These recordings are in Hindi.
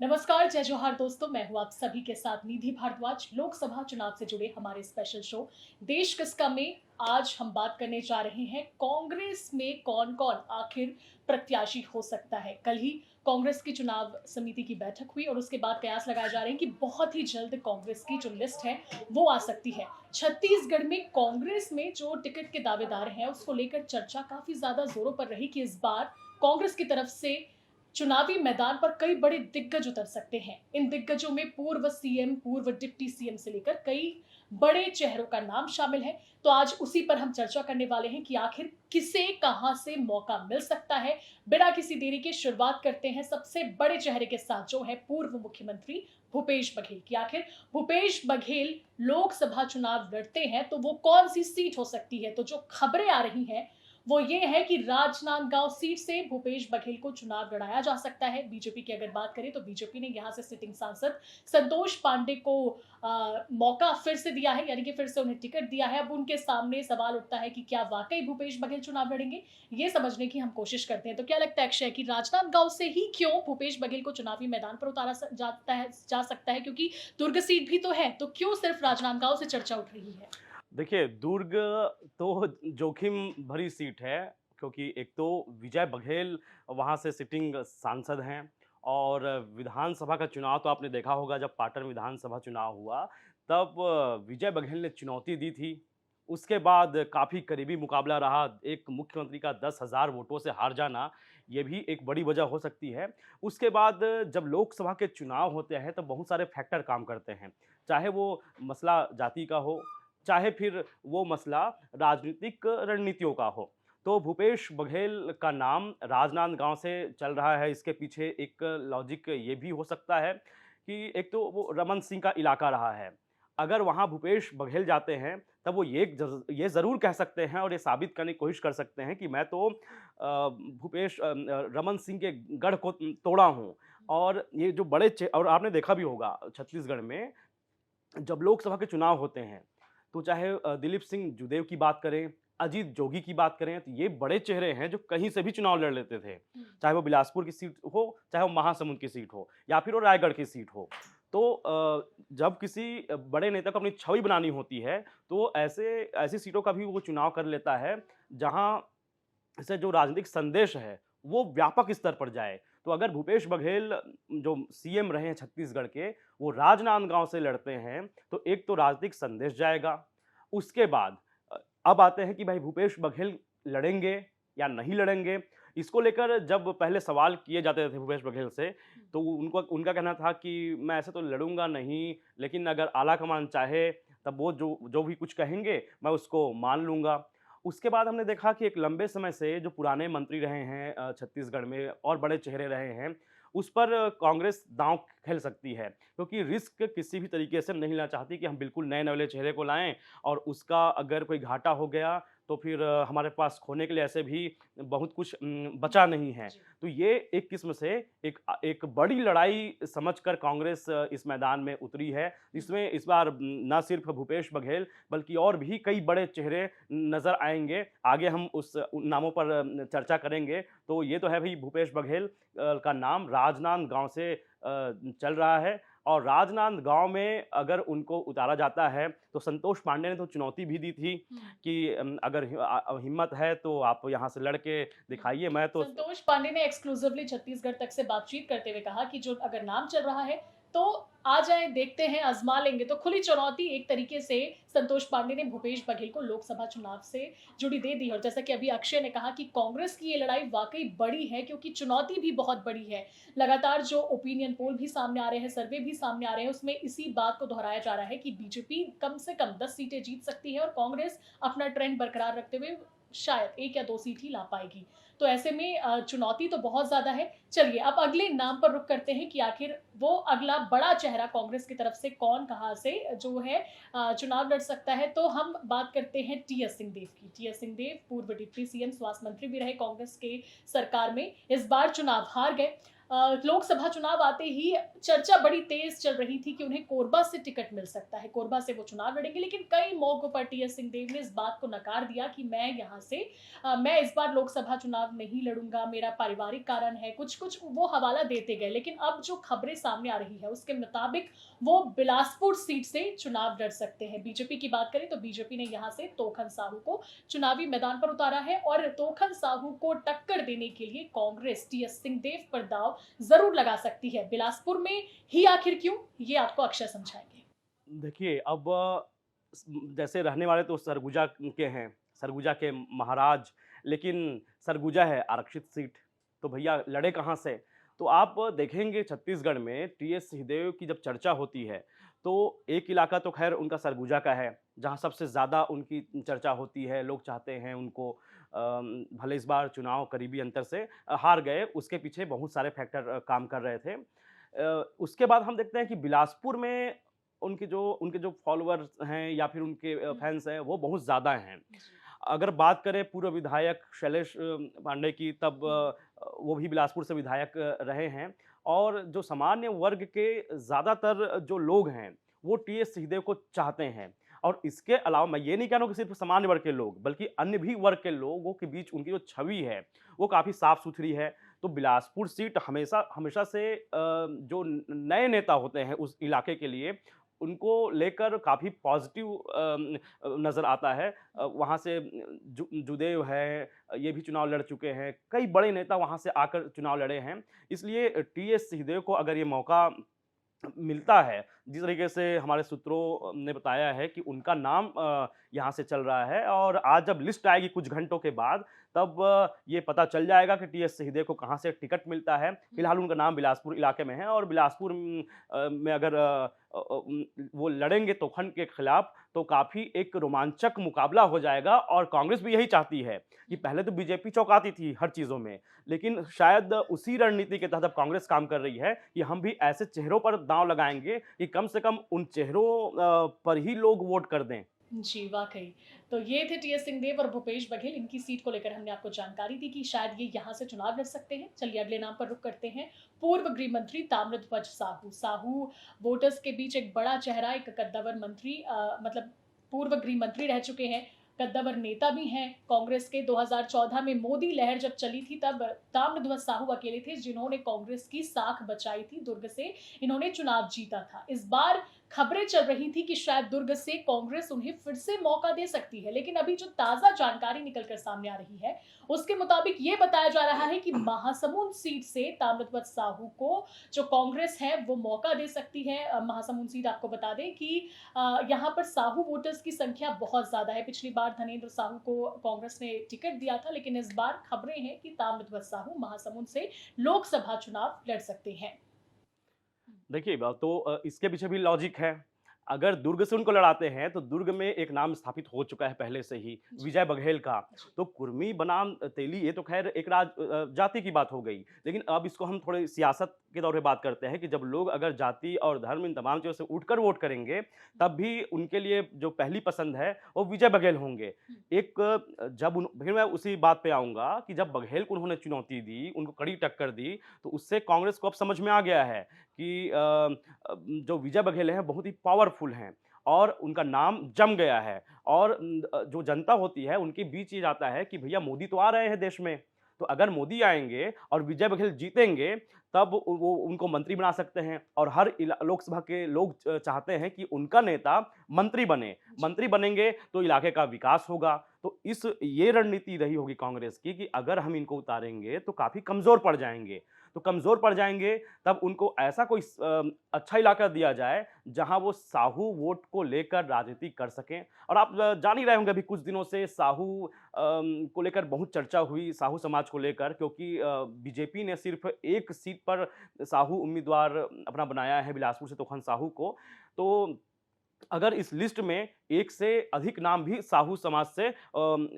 नमस्कार, जय जोहार दोस्तों। मैं हूं आप सभी के साथ निधि भारद्वाज। लोकसभा चुनाव से जुड़े हमारे स्पेशल शो देश किसका में आज हम बात करने जा रहे हैं कांग्रेस में कौन कौन आखिर प्रत्याशी हो सकता है। कल ही कांग्रेस की चुनाव समिति की बैठक हुई और उसके बाद कयास लगाए जा रहे हैं कि बहुत ही जल्द कांग्रेस की जो लिस्ट है वो आ सकती है। छत्तीसगढ़ में कांग्रेस में जो टिकट के दावेदार हैं उसको लेकर चर्चा काफी ज्यादा जोरों पर रही कि इस बार कांग्रेस की तरफ से चुनावी मैदान पर कई बड़े दिग्गज उतर सकते हैं। इन दिग्गजों में पूर्व सीएम, पूर्व डिप्टी सीएम से लेकर कई बड़े चेहरों का नाम शामिल है। तो आज उसी पर हम चर्चा करने वाले हैं कि आखिर किसे कहां से मौका मिल सकता है। बिना किसी देरी के शुरुआत करते हैं सबसे बड़े चेहरे के साथ, जो है पूर्व मुख्यमंत्री भूपेश बघेल की। आखिर भूपेश बघेल लोकसभा चुनाव लड़ते हैं तो वो कौन सी सीट हो सकती है। तो जो खबरें आ रही हैं वो ये है कि राजनांदगांव सीट से भूपेश बघेल को चुनाव लड़ाया जा सकता है। बीजेपी की अगर बात करें तो बीजेपी ने यहां से सिटिंग सांसद संतोष पांडे को मौका फिर से दिया है, यानी कि फिर से उन्हें टिकट दिया है। अब उनके सामने सवाल उठता है कि क्या वाकई भूपेश बघेल चुनाव लड़ेंगे, ये समझने की हम कोशिश करते हैं। तो क्या लगता है अक्षय कि राजनांदगांव से ही क्यों भूपेश बघेल को चुनावी मैदान पर उतारा जा सकता है, क्योंकि दुर्ग सीट भी तो है, तो क्यों सिर्फ राजनांदगांव से चर्चा उठ रही है। देखिए, दुर्ग तो जोखिम भरी सीट है, क्योंकि एक तो विजय बघेल वहाँ से सिटिंग सांसद हैं। और विधानसभा का चुनाव तो आपने देखा होगा, जब पाटन विधानसभा चुनाव हुआ तब विजय बघेल ने चुनौती दी थी। उसके बाद काफ़ी करीबी मुकाबला रहा। एक मुख्यमंत्री का 10,000 वोटों से हार जाना, ये भी एक बड़ी वजह हो सकती है। उसके बाद जब लोकसभा के चुनाव होते हैं तो बहुत सारे फैक्टर काम करते हैं, चाहे वो मसला जाति का हो, चाहे फिर वो मसला राजनीतिक रणनीतियों का हो। तो भूपेश बघेल का नाम राजनांदगांव से चल रहा है। इसके पीछे एक लॉजिक ये भी हो सकता है कि एक तो वो रमन सिंह का इलाका रहा है। अगर वहाँ भूपेश बघेल जाते हैं तब वो ये ज़रूर कह सकते हैं और ये साबित करने की कोशिश कर सकते हैं कि मैं तो रमन सिंह के गढ़ को तोड़ा हूँ। और ये जो और आपने देखा भी होगा छत्तीसगढ़ में जब लोकसभा के चुनाव होते हैं, तो चाहे दिलीप सिंह जुदेव की बात करें, अजीत जोगी की बात करें, तो ये बड़े चेहरे हैं जो कहीं से भी चुनाव लड़ लेते थे। चाहे वो बिलासपुर की सीट हो, चाहे वो महासमुंद की सीट हो, या फिर वो रायगढ़ की सीट हो। तो जब किसी बड़े नेता को अपनी छवि बनानी होती है, तो ऐसी सीटों का भी वो चुनाव कर लेता है, जहाँ से जो राजनीतिक संदेश है, वो व्यापक स्तर पर जाए। तो अगर भूपेश बघेल जो सीएम रहे हैं छत्तीसगढ़ के, वो राजनांदगांव से लड़ते हैं, तो एक तो राजनीतिक संदेश जाएगा। उसके बाद अब आते हैं कि भाई भूपेश बघेल लड़ेंगे या नहीं लड़ेंगे। इसको लेकर जब पहले सवाल किए जाते थे भूपेश बघेल से, तो उनका कहना था कि मैं ऐसे तो लड़ूंगा नहीं, लेकिन अगर आलाकमान चाहे तब वो जो जो भी कुछ कहेंगे मैं उसको मान लूँगा। उसके बाद हमने देखा कि एक लंबे समय से जो पुराने मंत्री रहे हैं छत्तीसगढ़ में और बड़े चेहरे रहे हैं, उस पर कांग्रेस दांव खेल सकती है, क्योंकि रिस्क किसी भी तरीके से नहीं लेना चाहती कि हम बिल्कुल नए नवेले चेहरे को लाएं और उसका अगर कोई घाटा हो गया तो फिर हमारे पास खोने के लिए ऐसे भी बहुत कुछ बचा नहीं है। तो ये एक किस्म से एक बड़ी लड़ाई समझकर कांग्रेस इस मैदान में उतरी है, जिसमें इस बार न सिर्फ भूपेश बघेल बल्कि और भी कई बड़े चेहरे नज़र आएंगे। आगे हम उन नामों पर चर्चा करेंगे। तो ये तो है भाई, भूपेश बघेल का नाम राजनांदगांव से चल रहा है। और राजनांदगांव में अगर उनको उतारा जाता है तो संतोष पांडे ने तो चुनौती भी दी थी कि अगर हिम्मत है तो आप यहाँ से लड़के दिखाइए। मैं तो संतोष पांडे ने एक्सक्लूसिवली छत्तीसगढ़ तक से बातचीत करते हुए कहा कि जो अगर नाम चल रहा है तो आ जाए, देखते हैं, आजमा लेंगे। तो खुली चुनौती एक तरीके से संतोष पांडे ने भूपेश बघेल को लोकसभा चुनाव से जुड़ी दे दी। और जैसा कि अभी अक्षय ने कहा कि कांग्रेस की ये लड़ाई वाकई बड़ी है, क्योंकि चुनौती भी बहुत बड़ी है। लगातार जो ओपिनियन पोल भी सामने आ रहे हैं, सर्वे भी सामने आ रहे हैं, उसमें इसी बात को दोहराया जा रहा है कि बीजेपी कम से कम 10 सीटें जीत सकती है और कांग्रेस अपना ट्रेंड बरकरार रखते हुए शायद 1 या 2 सीट ही ला पाएगी। तो ऐसे में चुनौती तो बहुत ज्यादा है। चलिए अब अगले नाम पर रुख करते हैं कि आखिर वो अगला बड़ा चेहरा कांग्रेस की तरफ से कौन कहां से जो है चुनाव लड़ सकता है। तो हम बात करते हैं टीएस सिंहदेव की। टीएस सिंहदेव पूर्व डिप्टी सीएम, स्वास्थ्य मंत्री भी रहे कांग्रेस के सरकार में, इस बार चुनाव हार गए। लोकसभा चुनाव आते ही चर्चा बड़ी तेज चल रही थी कि उन्हें कोरबा से टिकट मिल सकता है, कोरबा से वो चुनाव लड़ेंगे, लेकिन कई मौकों पर टीएस सिंहदेव ने इस बात को नकार दिया कि मैं इस बार लोकसभा चुनाव नहीं लड़ूंगा, मेरा पारिवारिक कारण है, कुछ कुछ वो हवाला देते गए। लेकिन अब जो खबरें सामने आ रही है उसके मुताबिक वो बिलासपुर सीट से चुनाव लड़ सकते हैं। बीजेपी की बात करें तो बीजेपी ने यहाँ से तोखन साहू को चुनावी मैदान पर उतारा है और तोखन साहू को टक्कर देने के लिए कांग्रेस टीएस सिंहदेव पर दाव जरूर लगा सकती है। बिलासपुर में ही आखिर क्यों, ये आपको अक्षय समझाएंगे। देखिए, अब जैसे रहने वाले तो सरगुजा के हैं, सरगुजा के महाराज, लेकिन सरगुजा है आरक्षित सीट, तो भैया लड़े कहाँ से? तो आप देखेंगे छत्तीसगढ़ में टीएस सिंहदेव की जब चर्चा होती है, तो एक इलाका तो खैर उनका सरगुजा का है, जहाँ सबसे ज़्यादा उनकी चर्चा होती है, लोग चाहते हैं उनको। भले इस बार चुनाव करीबी अंतर से हार गए, उसके पीछे बहुत सारे फैक्टर काम कर रहे थे। उसके बाद हम देखते हैं कि बिलासपुर में उनके जो फॉलोअर्स हैं या फिर उनके फैंस हैं, वो बहुत ज़्यादा हैं। अगर बात करें पूर्व विधायक शैलेश पांडे की, तब वो भी बिलासपुर से विधायक रहे हैं, और जो सामान्य वर्ग के ज़्यादातर जो लोग हैं, वो टीएस सिंहदेव को चाहते हैं। और इसके अलावा मैं ये नहीं कह रहा हूँ कि सिर्फ सामान्य वर्ग के लोग, बल्कि अन्य भी वर्ग के लोगों के बीच उनकी जो छवि है, वो काफ़ी साफ-सुथरी है। तो बिलासपुर सीट हमेशा हमेशा से जो नए नेता होते हैं उस इलाके के लिए, उनको लेकर काफ़ी पॉजिटिव नज़र आता है। वहाँ से जुदेव है, ये भी चुनाव लड़ चुके हैं, कई बड़े नेता वहाँ से आकर चुनाव लड़े हैं। इसलिए टीएस सिंहदेव को अगर ये मौका मिलता है, जिस तरीके से हमारे सूत्रों ने बताया है कि उनका नाम यहाँ से चल रहा है, और आज जब लिस्ट आएगी कुछ घंटों के बाद, तब ये पता चल जाएगा कि टीएस सिंहदेव को कहाँ से टिकट मिलता है। फिलहाल उनका नाम बिलासपुर इलाके में है, और बिलासपुर में अगर वो लड़ेंगे तोखन के खिलाफ, तो काफ़ी एक रोमांचक मुकाबला हो जाएगा। और कांग्रेस भी यही चाहती है कि पहले तो बीजेपी चौंकाती थी हर चीज़ों में, लेकिन शायद उसी रणनीति के तहत अब कांग्रेस काम कर रही है कि हम भी ऐसे चेहरों पर दांव लगाएंगे कि कम से कम उन चेहरों पर ही लोग वोट कर दें। जी, वाक़ई। तो ये थे टीएस सिंहदेव और भूपेश बघेल। इनकी सीट को लेकर हमने आपको जानकारी दी कि शायद ये यहाँ से चुनाव लड़ सकते हैं। चलिए अगले नाम पर रुख करते हैं। पूर्व गृह मंत्री ताम्रध्वज साहू। साहू वोटर्स के बीच एक बड़ा चेहरा, एक कद्दावर मंत्री मतलब पूर्व गृह मंत्री रह चुके हैं, कद्दावर नेता भी हैं। कांग्रेस के 2014 में मोदी लहर जब चली थी, तब ताम्रध्वज साहू अकेले थे जिन्होंने कांग्रेस की साख बचाई थी। दुर्ग से इन्होंने चुनाव जीता था। इस बार खबरें चल रही थी कि शायद दुर्ग से कांग्रेस उन्हें फिर से मौका दे सकती है, लेकिन अभी जो ताजा जानकारी निकलकर सामने आ रही है उसके मुताबिक ये बताया जा रहा है कि महासमुंद सीट से ताम्रध्वज साहू को जो कांग्रेस है वो मौका दे सकती है। महासमुंद सीट आपको बता दें कि यहाँ पर साहू वोटर्स की संख्या बहुत ज्यादा है। पिछली बार धनेन्द्र साहू को कांग्रेस ने टिकट दिया था, लेकिन इस बार खबरें हैं कि ताम्रध्वज साहू महासमुंद से लोकसभा चुनाव लड़ सकते हैं। देखिए, तो इसके पीछे भी लॉजिक है। अगर दुर्ग से उनको लड़ाते हैं, तो दुर्ग में एक नाम स्थापित हो चुका है पहले से ही, विजय बघेल का। तो कुर्मी बनाम तेली, ये तो खैर एक जाति की बात हो गई। लेकिन अब इसको हम थोड़े सियासत के तौर पे बात करते हैं कि जब लोग अगर जाति और धर्म इन तमाम चीज़ों से उठकर वोट करेंगे, तब भी उनके लिए जो पहली पसंद है वो विजय बघेल होंगे। एक फिर मैं उसी बात पे आऊँगा कि जब बघेल को उन्होंने चुनौती दी, उनको कड़ी टक्कर दी, तो उससे कांग्रेस को अब समझ में आ गया है कि जो विजय बघेल हैं बहुत ही पावरफुल हैं, और उनका नाम जम गया है। और जो जनता होती है उनके बीच ये जाता है कि भैया मोदी तो आ रहे हैं देश में, तो अगर मोदी आएंगे और विजय बघेल जीतेंगे, तब वो उनको मंत्री बना सकते हैं। और हर लोकसभा के लोग चाहते हैं कि उनका नेता मंत्री बने। मंत्री बनेंगे तो इलाके का विकास होगा। तो ये रणनीति रही होगी कांग्रेस की कि अगर हम इनको उतारेंगे तो काफ़ी कमज़ोर पड़ जाएंगे। तो कमज़ोर पड़ जाएंगे, तब उनको ऐसा कोई अच्छा इलाका दिया जाए जहां वो साहू वोट को लेकर राजनीति कर सकें। और आप जान ही रहे होंगे, अभी कुछ दिनों से साहू को लेकर बहुत चर्चा हुई, साहू समाज को लेकर, क्योंकि बीजेपी ने सिर्फ एक सीट पर साहू उम्मीदवार अपना बनाया है, बिलासपुर से तोखन साहू को। तो अगर इस लिस्ट में एक से अधिक नाम भी साहू समाज से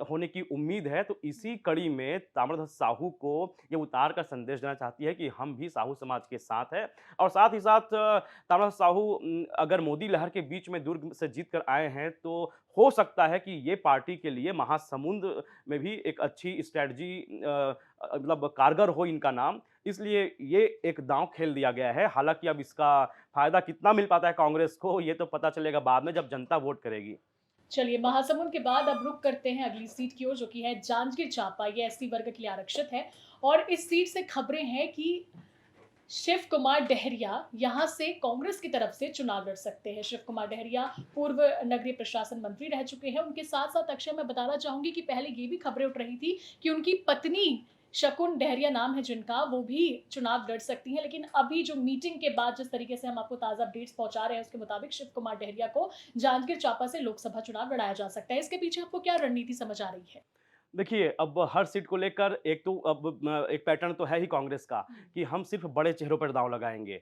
होने की उम्मीद है। तो इसी कड़ी में ताम्रध्वज साहू को ये उतार कर संदेश देना चाहती है कि हम भी साहू समाज के साथ हैं। और साथ ही साथ ताम्रध्वज साहू अगर मोदी लहर के बीच में दुर्ग से जीत कर आए हैं, तो हो सकता है कि ये पार्टी के लिए महासमुंद में भी एक अच्छी स्ट्रैटेजी मतलब कारगर हो इनका नाम। इसलिए ये एक दांव खेल दिया गया है। हालाँकि अब इसका फ़ायदा कितना मिल पाता है कांग्रेस को, ये तो पता चलेगा बाद में जब जनता वोट करेगी। चलिए, महासमुंद के बाद अब रुक करते हैं अगली सीट की ओर, जो कि है जांजगीर चांपा। ये एससी वर्ग के लिए आरक्षित है और इस सीट से खबरें हैं कि शिव कुमार डहरिया यहां से कांग्रेस की तरफ से चुनाव लड़ सकते हैं। शिव कुमार डहरिया पूर्व नगरीय प्रशासन मंत्री रह चुके हैं। उनके साथ साथ अक्षय, मैं बताना चाहूंगी कि पहले ये भी खबरें उठ रही थी कि उनकी पत्नी शकुन डहरिया नाम है जिनका, वो भी चुनाव लड़ सकती हैं। लेकिन अभी जो मीटिंग के बाद जिस तरीके से हम आपको ताजा अपडेट्स पहुंचा रहे हैं, उसके मुताबिक शिव कुमार डहरिया को जांजगीर चांपा से लोकसभा चुनाव लड़ाया जा सकता है। इसके पीछे आपको क्या रणनीति समझ आ रही है? देखिए, अब हर सीट को लेकर एक तो अब एक पैटर्न तो है ही कांग्रेस का कि हम सिर्फ बड़े चेहरों पर दांव लगाएंगे।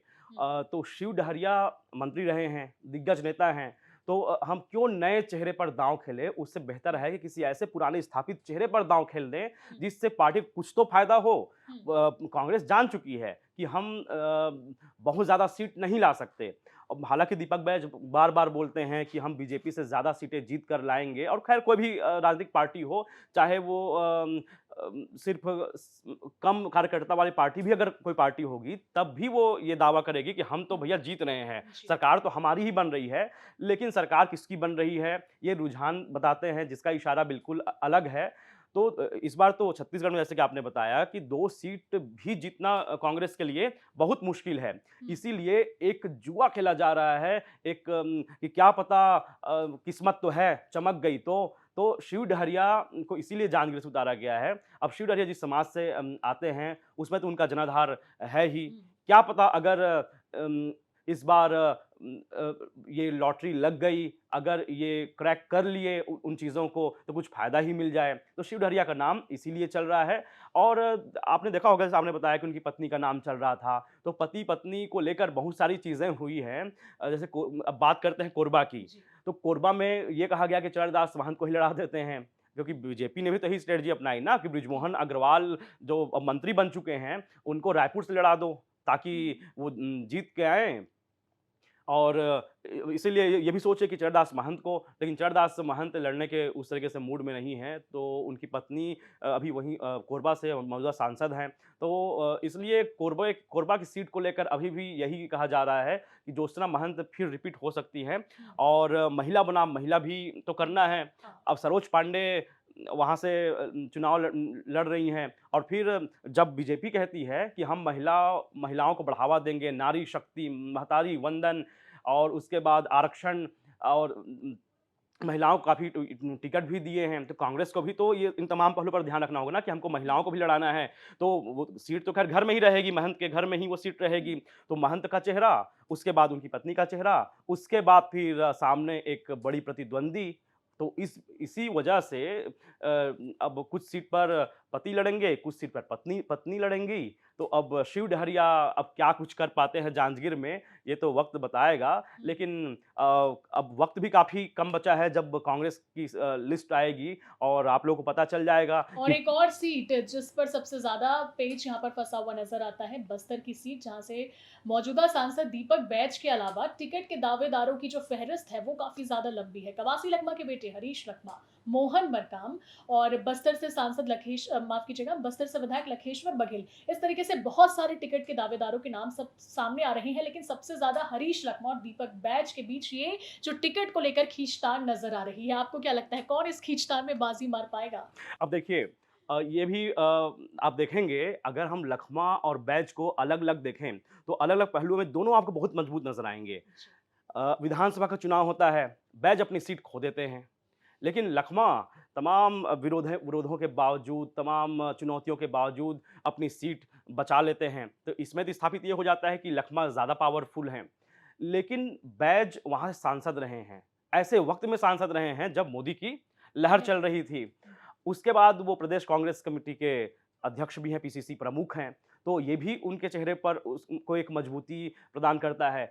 तो शिव डहरिया मंत्री रहे हैं, दिग्गज नेता हैं, तो हम क्यों नए चेहरे पर दांव खेलें? उससे बेहतर है कि किसी ऐसे पुराने स्थापित चेहरे पर दांव खेल दें जिससे पार्टी को कुछ तो फायदा हो। कांग्रेस जान चुकी है कि हम बहुत ज़्यादा सीट नहीं ला सकते। अब हालांकि दीपक बैज बार बार बोलते हैं कि हम बीजेपी से ज़्यादा सीटें जीत कर लाएंगे, और खैर कोई भी राजनीतिक पार्टी हो, चाहे वो सिर्फ कम कार्यकर्ता वाली पार्टी भी अगर कोई पार्टी होगी, तब भी वो ये दावा करेगी कि हम तो भैया जीत रहे हैं, सरकार तो हमारी ही बन रही है। लेकिन सरकार किसकी बन रही है, ये रुझान बताते हैं जिसका इशारा बिल्कुल अलग है। तो इस बार तो छत्तीसगढ़ में जैसे कि आपने बताया कि 2 सीट भी जीतना कांग्रेस के लिए बहुत मुश्किल है। इसीलिए एक जुआ खेला जा रहा है, एक कि क्या पता किस्मत तो है, चमक गई तो शिव डहरिया को इसीलिए जांजगीर से उतारा गया है। अब शिव डहरिया जिस समाज से आते हैं, उसमें तो उनका जनाधार है ही। क्या पता अगर इस बार ये लॉटरी लग गई, अगर ये क्रैक कर लिए उन चीज़ों को, तो कुछ फ़ायदा ही मिल जाए। तो शिव डहरिया का नाम इसीलिए चल रहा है। और आपने देखा होगा, जैसे आपने बताया कि उनकी पत्नी का नाम चल रहा था, तो पति-पत्नी को लेकर बहुत सारी चीज़ें हुई हैं। जैसे अब बात करते हैं कोरबा की, तो कोरबा में ये कहा गया कि चरणदास महंत को ही लड़ा देते हैं, क्योंकि बीजेपी ने भी तो यही स्ट्रेटजी अपनाई ना कि बृजमोहन अग्रवाल जो अब मंत्री बन चुके हैं, उनको रायपुर से लड़ा दो ताकि वो जीत के आएँ। और इसीलिए ये भी सोचे कि चरणदास महंत को, लेकिन चरणदास महंत लड़ने के उस तरीके से मूड में नहीं हैं, तो उनकी पत्नी अभी वहीं कोरबा से मौजूदा सांसद हैं। तो इसलिए कोरबा की सीट को लेकर अभी भी यही कहा जा रहा है कि ज्योत्सना महंत फिर रिपीट हो सकती हैं, और महिला बनाम महिला भी तो करना है। अब सरोज पांडे वहाँ से चुनाव लड़ रही हैं, और फिर जब बीजेपी कहती है कि हम महिलाओं को बढ़ावा देंगे, नारी शक्ति, महतारी वंदन, और उसके बाद आरक्षण, और महिलाओं को काफ़ी टिकट भी दिए हैं, तो कांग्रेस को भी तो ये इन तमाम पहलुओं पर ध्यान रखना होगा ना कि हमको महिलाओं को भी लड़ाना है। तो वो सीट तो खैर घर में ही रहेगी, महंत के घर में ही वो सीट रहेगी। तो महंत का चेहरा, उसके बाद उनकी पत्नी का चेहरा, उसके बाद फिर सामने एक बड़ी प्रतिद्वंदी। तो इसी वजह से अब कुछ सीट पर पति लड़ेंगे, कुछ सीट पर पत्नी लड़ेंगी। तो अब शिव डहरिया अब क्या कुछ कर पाते हैं जांजगीर में, ये तो वक्त बताएगा। लेकिन अब वक्त भी काफ़ी कम बचा है, जब कांग्रेस की लिस्ट आएगी और आप लोगों को पता चल जाएगा। और एक और सीट जिस पर सबसे ज्यादा पेच यहाँ पर फंसा हुआ नजर आता है, बस्तर की सीट, जहाँ से मौजूदा सांसद दीपक बैज के अलावा टिकट के दावेदारों की जो फहरिस्त है वो काफी ज्यादा लंबी है। कवासी लखमा के बेटे हरीश लखमा, मोहन मरकाम, और बस्तर से सांसद बस्तर से विधायक लखेश्वर बघेल, इस तरीके से बहुत सारे टिकट के दावेदारों के नाम सब सामने आ रहे हैं। लेकिन सबसे ज्यादा हरीश लखमा और दीपक बैज के बीच ये जो टिकट को लेकर खींचतान नजर आ रही है। आपको क्या लगता है, कौन इस खींचतान में बाजी मार पाएगा? अब देखिए, ये भी आप देखेंगे, अगर हम लखमा और बैज को अलग-अलग देखें, तो अलग-अलग पहलुओं में दोनों आपको बहुत मजबूत नजर आएंगे। विधानसभा का चुनाव होता है, बैज अपनी सीट खो देते हैं, लेकिन लखमा तमाम विरोधों के बावजूद, तमाम चुनौतियों के बावजूद अपनी सीट बचा लेते हैं। तो इसमें तो स्थापित ये हो जाता है कि लखमा ज़्यादा पावरफुल हैं। लेकिन बैज वहाँ से सांसद रहे हैं, ऐसे वक्त में सांसद रहे हैं जब मोदी की लहर चल रही थी। उसके बाद वो प्रदेश कांग्रेस कमेटी के अध्यक्ष भी हैं, पीसीसी प्रमुख हैं, तो ये भी उनके चेहरे पर उसको एक मजबूती प्रदान करता है।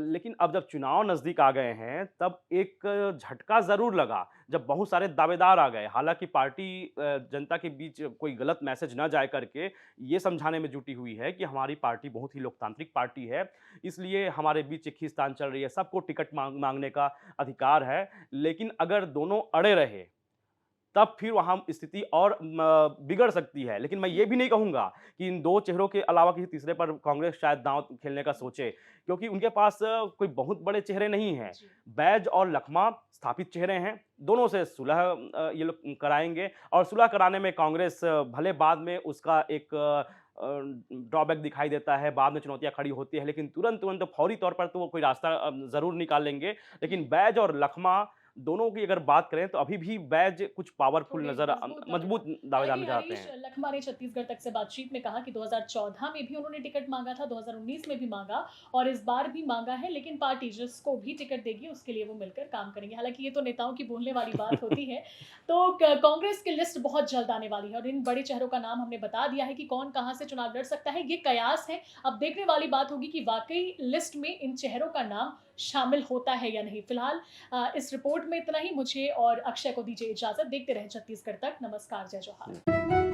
लेकिन अब जब चुनाव नज़दीक आ गए हैं, तब एक झटका ज़रूर लगा, जब बहुत सारे दावेदार आ गए। हालाँकि पार्टी जनता के बीच कोई गलत मैसेज ना जाए करके ये समझाने में जुटी हुई है कि हमारी पार्टी बहुत ही लोकतांत्रिक पार्टी है, इसलिए हमारे बीच एक ही खींचतान चल रही है, सबको टिकट माँगने का अधिकार है। लेकिन अगर दोनों अड़े रहे, तब फिर वहाँ स्थिति और बिगड़ सकती है। लेकिन मैं ये भी नहीं कहूँगा कि इन 2 चेहरों के अलावा किसी तीसरे पर कांग्रेस शायद दाँव खेलने का सोचे, क्योंकि उनके पास कोई बहुत बड़े चेहरे नहीं हैं। जी। बैज और लखमा स्थापित चेहरे हैं, दोनों से सुलह ये लोग कराएँगे और सुलह कराने में कांग्रेस भले बाद में उसका एक ड्रॉबैक दिखाई देता है, बाद में चुनौतियाँ खड़ी होती हैं, लेकिन तुरंत फौरी तौर पर तो वो कोई रास्ता ज़रूर निकाल लेंगे। लेकिन बैज और लखमा दोनों की अगर बात करें तो अभी भी बैज कुछ पावरफुल थोड़े नज़र मजबूत दावेदार नज़र आते हरीश हैं। लखमा ने छत्तीसगढ़ तक से बातचीत में कहा कि 2014 में भी उन्होंने टिकट मांगा था, 2019 में भी मांगा और इस बार भी मांगा है, लेकिन पार्टी जिसको भी टिकट देगी उसके लिए वो मिलकर काम करेंगे। हालांकि ये तो नेताओं की बोलने वाली बात होती है। तो कांग्रेस की लिस्ट बहुत जल्द आने वाली है और इन बड़े चेहरों का नाम हमने बता दिया है कि कौन कहां से चुनाव लड़ सकता है, ये कयास है। अब देखने वाली बात होगी कि वाकई लिस्ट में इन चेहरों का नाम शामिल होता है या नहीं। फिलहाल इस रिपोर्ट में इतना ही। मुझे और अक्षय को दीजिए इजाजत। देखते रहे छत्तीसगढ़ तक। नमस्कार, जय जोहार।